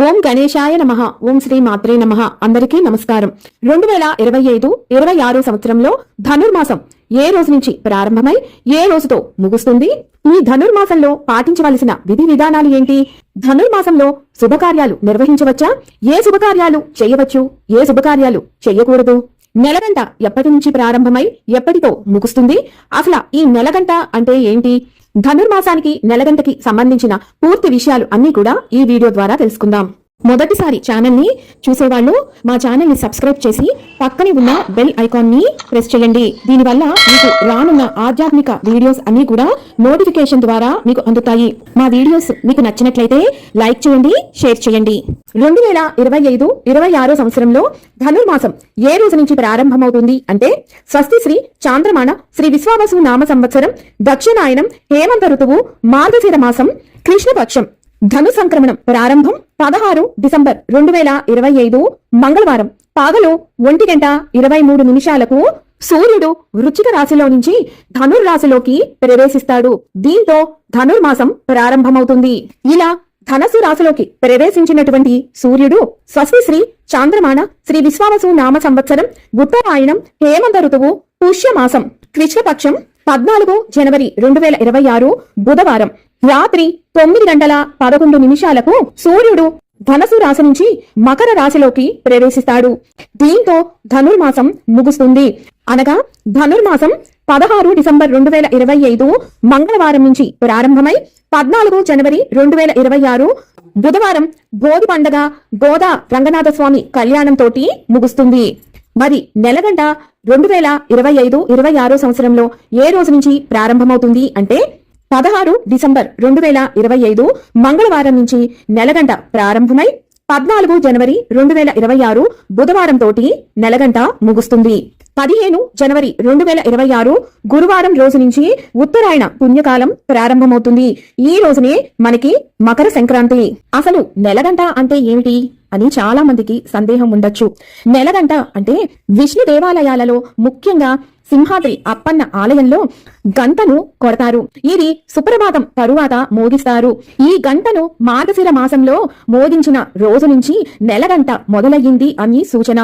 ఓం గణేశాయ నమః. ఓం శ్రీ మాత్రే నమః. అందరికీ నమస్కారం. 2025-26 సంవత్సరంలో ధనుర్మాసం ఏ రోజు నుంచి ప్రారంభమై ఏ రోజుతో ముగుస్తుంది? ఈ ధనుర్మాసంలో పాటించవలసిన విధి విధానాలు ఏంటి? ధనుర్మాసంలో శుభకార్యాలు నిర్వహించవచ్చా? ఏ శుభకార్యాలు చేయవచ్చు, ఏ శుభకార్యాలు చేయకూడదు? నెలగంట ఎప్పటి నుంచి ప్రారంభమై ఎప్పటితో ముగుస్తుంది? అసలు ఈ నెలగంట అంటే ఏంటి? ధనుర్మాసానికి నెలగంటకి సంబంధించిన పూర్తి విషయాలు అన్ని కూడా ఈ వీడియో ద్వారా తెలుసుకుందాం. మొదటిసారి ఛానల్ ని చూసేవాళ్ళు మా ఛానల్ ని సబ్స్క్రైబ్ చేసి పక్కనే ఉన్న బెల్ ఐకాన్ ని ప్రెస్ చేయండి. దీనివల్ల మీకు రానున్న ఆధ్యాత్మిక వీడియోస్ అన్ని కూడా నోటిఫికేషన్ ద్వారా మీకు అందుతాయి. మా వీడియోస్ మీకు నచ్చినట్లయితే లైక్ చేయండి, షేర్ చేయండి. 2025-26 సంవత్సరంలో ధనుర్మాసం ఏ రోజు నుంచి ప్రారంభమవుతుంది అంటే స్వస్తి శ్రీ చాంద్రమాన శ్రీ విశ్వావసు నామ సంవత్సరం దక్షిణాయనం హేమంత ఋతువు మార్గశిర మాసం కృష్ణపక్షం ధను సంక్రమణం ప్రారంభం 16 డిసెంబర్ 2025 మంగళవారం పగలు 1:23 సూర్యుడు వృశ్చిక రాశిలో నుంచి ధనుర్రాశిలోకి ప్రవేశిస్తాడు. దీంతో ధనుర్మాసం ప్రారంభమవుతుంది. ఇలా ధనస్సు రాశిలోకి ప్రవేశించినటువంటి సూర్యుడు స్వస్తి శ్రీ చాంద్రమాన శ్రీ విశ్వావసు నామ సంవత్సరం ఉత్తరాయణం హేమంత ఋతువు పుష్యమాసం కృష్ణపక్షం 14 జనవరి 2026 బుధవారం రాత్రి 9:11 సూర్యుడు ధనసు రాశి నుంచి మకర రాశిలోకి ప్రవేశిస్తాడు. దీంతో ధనుర్మాసం ముగుస్తుంది. అనగా ధనుర్మాసం 16 డిసెంబర్ 2025 మంగళవారం నుంచి ప్రారంభమై 14 జనవరి 2026 బుధవారం భోగి పండగ గోదా రంగనాథ స్వామి కళ్యాణంతో ముగుస్తుంది. మరి నెలగంట 2025-26 సంవత్సరంలో ఏ రోజు నుంచి ప్రారంభమవుతుంది అంటే 16 డిసెంబర్ 2025 మంగళవారం నుంచి నెలగంట ప్రారంభమై 14 జనవరి 2026 బుధవారం తోటి నెలగంట ముగుస్తుంది. 15 జనవరి 2026 గురువారం రోజు నుంచి ఉత్తరాయణ పుణ్యకాలం ప్రారంభమవుతుంది. ఈ రోజునే మనకి మకర సంక్రాంతి. అసలు నెలగంట అంటే ఏమిటి అని చాలా మందికి సందేహం ఉండొచ్చు. నెలగంట అంటే విష్ణు దేవాలయాలలో ముఖ్యంగా సింహాద్రి అప్పన్న ఆలయంలో గంటను కొడతారు. ఇది సుప్రభాతం తరువాత మోగిస్తారు. ఈ గంటను మార్గశిర మాసంలో మోగించిన రోజు నుంచి నెలగంట మొదలయ్యింది అని సూచన.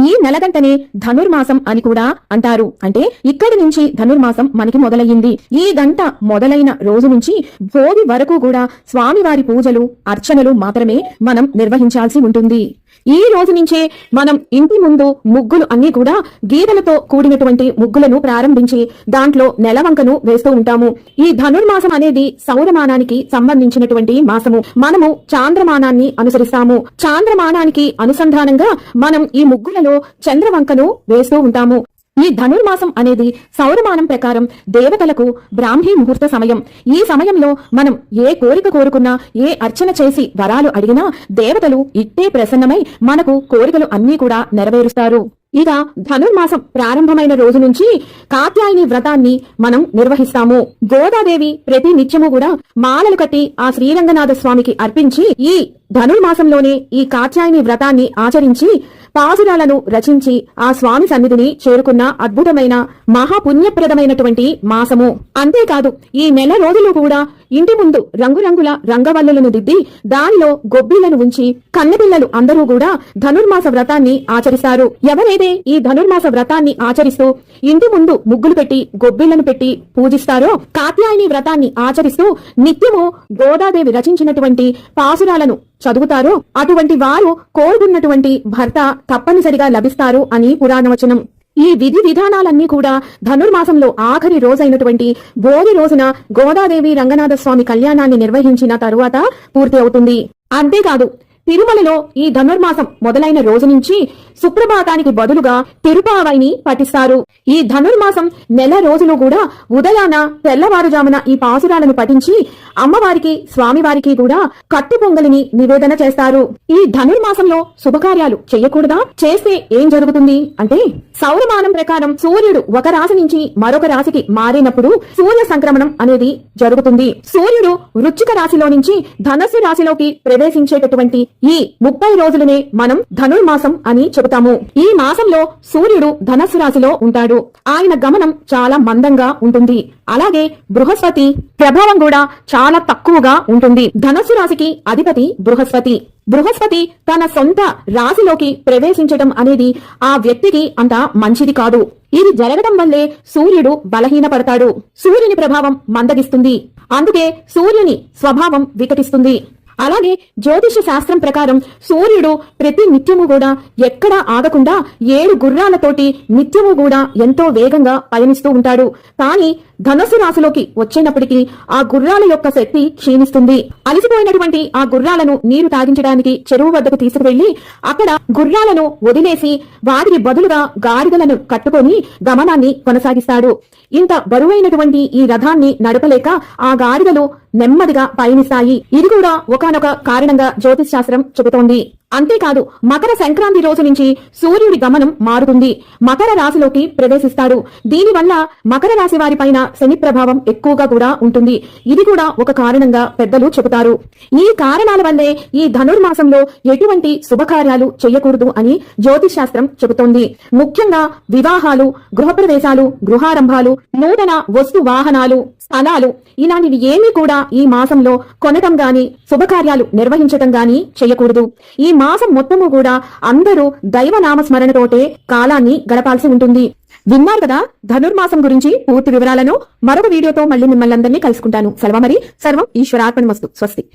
ఈ నెలగంటనే ధనుర్మాసం అని కూడా అంటారు. అంటే ఇక్కడి నుంచి ధనుర్మాసం మనకి మొదలయ్యింది. ఈ గంట మొదలైన రోజు నుంచి భోగి వరకు కూడా స్వామివారి పూజలు అర్చనలు మాత్రమే మనం నిర్వహించాల్సి ఉంటుంది. ఈ రోజు నుంచే మనం ఇంటి ముందు ముగ్గులు అన్ని కూడా గీతలతో కూడినటువంటి ముగ్గులను ప్రారంభించి దాంట్లో నెలవంకను వేస్తూ ఉంటాము. ఈ ధనుర్మాసం అనేది సౌరమానానికి సంబంధించినటువంటి మాసము. మనము చాంద్రమానాన్ని అనుసరిస్తాము. చాంద్రమానానికి అనుసంధానంగా మనం ఈ ముగ్గులలో చంద్రవంకను వేస్తూ ఉంటాము. ఈ ధనుర్మాసం అనేది సౌరమానం ప్రకారం దేవతలకు బ్రాహ్మీ ముహూర్త సమయం. ఈ సమయంలో మనం ఏ కోరిక కోరుకున్నా, ఏ అర్చన చేసి వరాలు అడిగినా దేవతలు ఇట్టే ప్రసన్నమై మనకు కోరికలు అన్నీ కూడా నెరవేరుస్తారు. ఇక ధనుర్మాసం ప్రారంభమైన రోజు నుంచి కాత్యాయని వ్రతాన్ని మనం నిర్వహిస్తాము. గోదాదేవి ప్రతి నిత్యము కూడా మాలలు కట్టి ఆ శ్రీరంగనాథ స్వామికి అర్పించి ఈ ధనుర్మాసంలోనే ఈ కాత్యాయని వ్రతాన్ని ఆచరించి పాసురాలను రచించి ఆ స్వామి సన్నిధిని చేరుకున్న అద్భుతమైన మహాపుణ్యప్రదమైనటువంటి మాసము. అంతేకాదు ఈ నెల రోజులు కూడా ఇంటి ముందు రంగురంగుల రంగవల్లులను దిద్ది దానిలో గొబ్బిళ్లను ఉంచి కన్నెపిల్లలు అందరూ కూడా ధనుర్మాస వ్రతాన్ని ఆచరిస్తారు. ఎవరైతే ఈ ధనుర్మాస వ్రతాన్ని ఆచరిస్తూ ఇంటి ముందు ముగ్గులు పెట్టి గొబ్బిళ్లను పెట్టి పూజిస్తారో, కాత్యాయని వ్రతాన్ని ఆచరిస్తూ నిత్యము గోదాదేవి రచించినటువంటి పాసురాలను చదువుతారో అటువంటి వారు కోరుకున్నటువంటి భర్త తప్పనిసరిగా లభిస్తారు అని పురాణవచనం. ఈ విధి విధానాలన్నీ కూడా ధనుర్మాసంలో ఆఖరి రోజైనటువంటి భోగి రోజున గోదాదేవి రంగనాథ స్వామి కళ్యాణాన్ని నిర్వహించిన తరువాత పూర్తి అవుతుంది. అంతేకాదు తిరుమలలో ఈ ధనుర్మాసం మొదలైన రోజు నుంచి సుప్రభాతానికి బదులుగా తిరుపావైని పఠిస్తారు. ఈ ధనుర్మాసం నెల రోజులు కూడా ఉదయాన తెల్లవారుజామున ఈ పాసురాలను పఠించి అమ్మవారికి స్వామివారికి కూడా కట్టు పొంగలిని నివేదన చేస్తారు. ఈ ధనుర్మాసంలో శుభకార్యాలు చేయకూడదా? చేస్తే ఏం జరుగుతుంది అంటే సౌరమానం ప్రకారం సూర్యుడు ఒక రాశి నుంచి మరొక రాశికి మారినప్పుడు సూర్య సంక్రమణం అనేది జరుగుతుంది. సూర్యుడు వృశ్చిక రాశిలో నుంచి ధనస్సు రాశిలోకి ప్రవేశించేటటువంటి ఈ 30 రోజులనే మనం ధనుర్మాసం అని చెప్పుకుంటాం. చెబుతాము. ఈ మాసంలో సూర్యుడు ధనస్సు రాశిలో ఉంటాడు. ఆయన గమనం చాలా మందంగా ఉంటుంది. అలాగే బృహస్పతి ప్రభావం కూడా చాలా తక్కువగా ఉంటుంది. ధనస్సు రాశికి అధిపతి బృహస్పతి. బృహస్పతి తన సొంత రాశిలోకి ప్రవేశించడం అనేది ఆ వ్యక్తికి అంత మంచిది కాదు. ఇది జరగడం వల్లే సూర్యుడు బలహీనపడతాడు. సూర్యుని ప్రభావం మందగిస్తుంది. అందుకే సూర్యుని స్వభావం వికటిస్తుంది. అలాగే జ్యోతిష శాస్త్రం ప్రకారం సూర్యుడు ప్రతి నిత్యము కూడా ఎక్కడా ఆగకుండా 7 గుర్రాలతోటి నిత్యము కూడా ఎంతో వేగంగా పయనిస్తూ ఉంటాడు. కానీ ధనుసు రాశిలోకి వచ్చేటప్పటికి ఆ గుర్రాల యొక్క శక్తి క్షీణిస్తుంది. అలసిపోయినటువంటి ఆ గుర్రాలను నీరు తాగించడానికి చెరువు వద్దకు తీసుకువెళ్లి అక్కడ గుర్రాలను వదిలేసి వాటికి బదులుగా గాడిదలను కట్టుకొని గమనాన్ని కొనసాగిస్తాడు. ఇంత బరువైనటువంటి ఈ రథాన్ని నడపలేక ఆ గాడిదలు నెమ్మదిగా పయనిస్తాయి. ఇది కూడా ఒకానొక కారణంగా జ్యోతిష్ శాస్త్రం చెబుతోంది. అంతేకాదు మకర సంక్రాంతి రోజు నుంచి సూర్యుడి గమనం మారుతుంది. మకర రాశిలోకి ప్రవేశిస్తాడు. దీనివల్ల మకర రాశి వారి పైన శని ప్రభావం ఎక్కువగా కూడా ఉంటుంది. ఇది కూడా ఒక కారణంగా పెద్దలు చెబుతారు. ఈ కారణాల వల్లే ఈ ధనుర్మాసంలో ఎటువంటి శుభకార్యాలు చేయకూడదు అని జ్యోతిష్ శాస్త్రం చెబుతోంది. ముఖ్యంగా వివాహాలు, గృహప్రవేశాలు, గృహారంభాలు, నూతన వస్తు వాహనాలు, స్థలాలు ఇలాంటివి ఏమీ కూడా ఈ మాసంలో కొనటం గాని శుభకార్యాలు నిర్వహించటం గాని చేయకూడదు. ఈ మాసం మొత్తము కూడా అందరూ దైవనామస్మరణతోటే కాలాన్ని గడపాల్సి ఉంటుంది. విన్నారు కదా ధనుర్మాసం గురించి పూర్తి వివరాలను. మరొక వీడియోతో మళ్ళీ మిమ్మల్ని అందరినీ కలుసుకుంటాను. సెలవు మరి. సర్వం ఈశ్వరార్పణమస్తు. స్వస్తి.